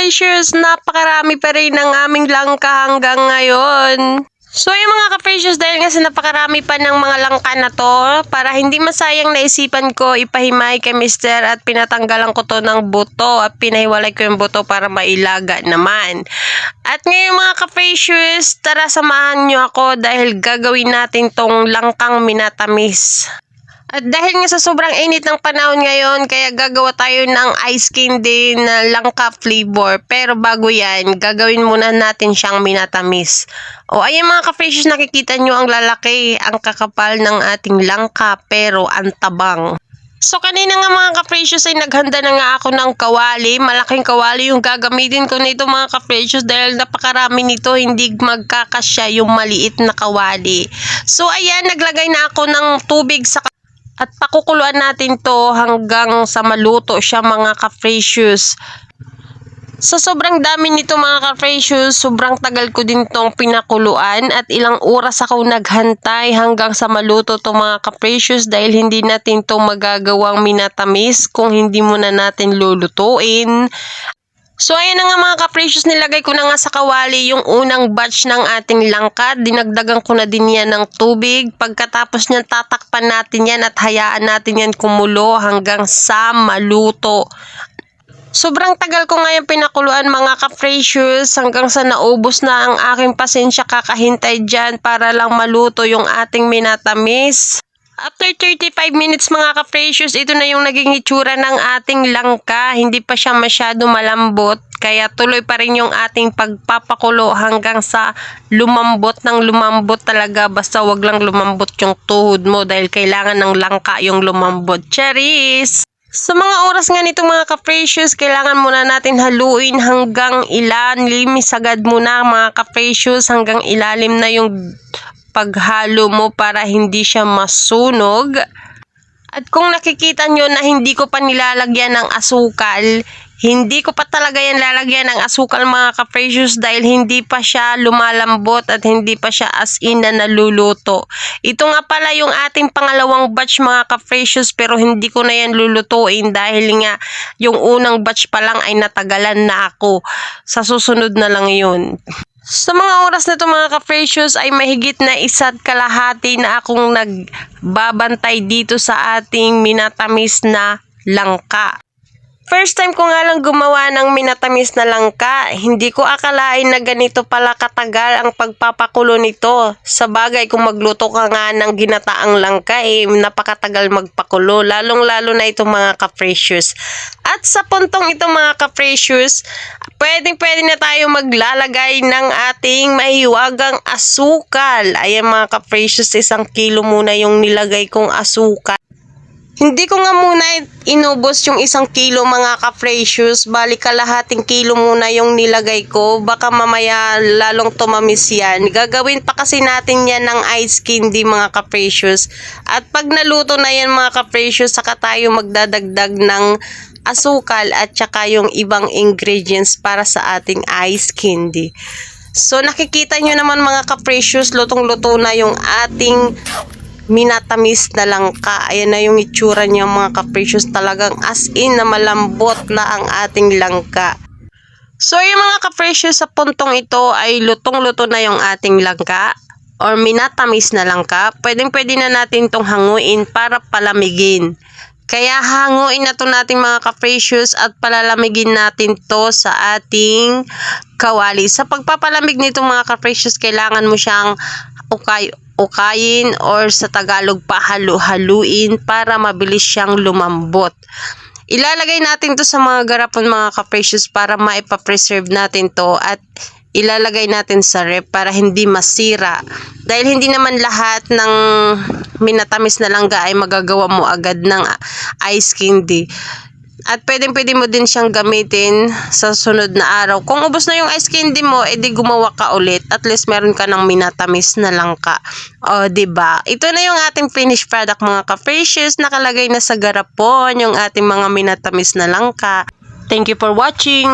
ka-precious, napakarami pa rin ng aming langka hanggang ngayon. So yung mga ka-precious, dahil nga sa napakarami pa ng mga langka na to, para hindi masayang, naisipan ko ipahimay kay Mister at pinatanggalan ko to ng buto at pinahiwalay ko yung buto para mailaga naman. At ngayon mga ka-precious, tara samahan nyo ako dahil gagawin natin tong langkang minatamis. At dahil nga sa sobrang init ng panahon ngayon, kaya gagawa tayo ng ice candy na langka flavor. Pero bago yan, gagawin muna natin siyang minatamis. O ayan mga ka-precious, nakikita nyo ang lalaki, ang kakapal ng ating langka, pero ang tabang. So kanina nga mga ka-precious ay naghanda na nga ako ng kawali. Malaking kawali yung gagamitin ko nito mga ka-precious dahil napakarami nito, hindi magkakasya yung maliit na kawali. So ayan, naglagay na ako ng tubig sa at pakukuluan natin to hanggang sa maluto siya mga ka-precious. Sa sobrang dami nito mga ka-precious, sobrang tagal ko din tong pinakuluan at ilang oras ako naghantay hanggang sa maluto to mga ka-precious dahil hindi natin to magagawang minatamis kung hindi muna natin lulutuin. So ayan na nga mga ka-precious, nilagay ko na nga sa kawali yung unang batch ng ating langka. Dinagdagan ko na din yan ng tubig. Pagkatapos niyan, tatakpan natin yan at hayaan natin yan kumulo hanggang sa maluto. Sobrang tagal ko ngayon pinakuluan mga ka-precious hanggang sa naubos na ang aking pasensya kakahintay dyan para lang maluto yung ating minatamis. After 35 minutes mga ka-precious, ito na yung naging itsura ng ating langka. Hindi pa siya masyado malambot, kaya tuloy pa rin yung ating pagpapakulo hanggang sa lumambot ng lumambot talaga. Basta wag lang lumambot yung tuhod mo dahil kailangan ng langka yung lumambot. Cherries! Sa mga oras nga nito mga ka-precious, kailangan muna natin haluin hanggang ilalim. Sagad muna mga ka-precious hanggang ilalim na yung paghalo mo para hindi siya masunog. At kung nakikita nyo na hindi ko pa nilalagyan ng asukal, hindi ko pa talaga yan lalagyan ng asukal mga ka-precious dahil hindi pa siya lumalambot at hindi pa siya as in na naluluto. Ito nga pala yung ating pangalawang batch mga ka-precious, pero hindi ko na yan lulutuin dahil nga yung unang batch pa lang ay natagalan na ako. Sa susunod na lang yun. Sa mga oras na ito mga ka-precious ay mahigit na 1.5 na akong nagbabantay dito sa ating minatamis na langka. First time ko nga lang gumawa ng minatamis na langka. Hindi ko akalain na ganito pala katagal ang pagpapakulo nito. Sa bagay, kung magluto ka nga ng ginataang langka, napakatagal magpakulo. Lalong-lalo na itong mga ka-precious. At sa puntong ito mga ka-precious, pwedeng-pwede na tayo maglalagay ng ating mahiwagang asukal. Ayan mga ka-precious, 1 kilo muna yung nilagay kong asukal. Hindi ko nga muna inubos yung 1 kilo mga ka-precious, bali kalahating kilo muna yung nilagay ko, baka mamaya lalong tumamis yan. Gagawin pa kasi natin yan ng ice candy mga ka-precious. At pag naluto na yan mga ka-precious, saka tayo magdadagdag ng asukal at saka yung ibang ingredients para sa ating ice candy. So nakikita nyo naman mga ka-precious, lutong-luto na yung ating minatamis na langka. Ayan na yung itsura niya mga ka-precious, talagang as in na malambot na ang ating langka. So yung mga ka-precious, sa puntong ito ay lutong-luto na yung ating langka or minatamis na langka. Pwedeng-pwede na natin itong hanguin para palamigin. Kaya hanguin na to natin mga ka-precious at palalamigin natin to sa ating kawali. Sa pagpapalamig nito mga ka-precious, kailangan mo siyang ukayin or sa Tagalog pahalu-haluin para mabilis siyang lumambot. Ilalagay natin to sa mga garapon mga ka-precious para maipapreserve natin to at ilalagay natin sa ref para hindi masira. Dahil hindi naman lahat ng minatamis na langka ay magagawa mo agad ng ice candy. At pwedeng-pwede mo din siyang gamitin sa sunod na araw. Kung ubos na yung ice candy mo, edi gumawa ka ulit. At least meron ka ng minatamis na langka. O, diba? Ito na yung ating finished product mga ka-precious. Nakalagay na sa garapon yung ating mga minatamis na langka. Thank you for watching!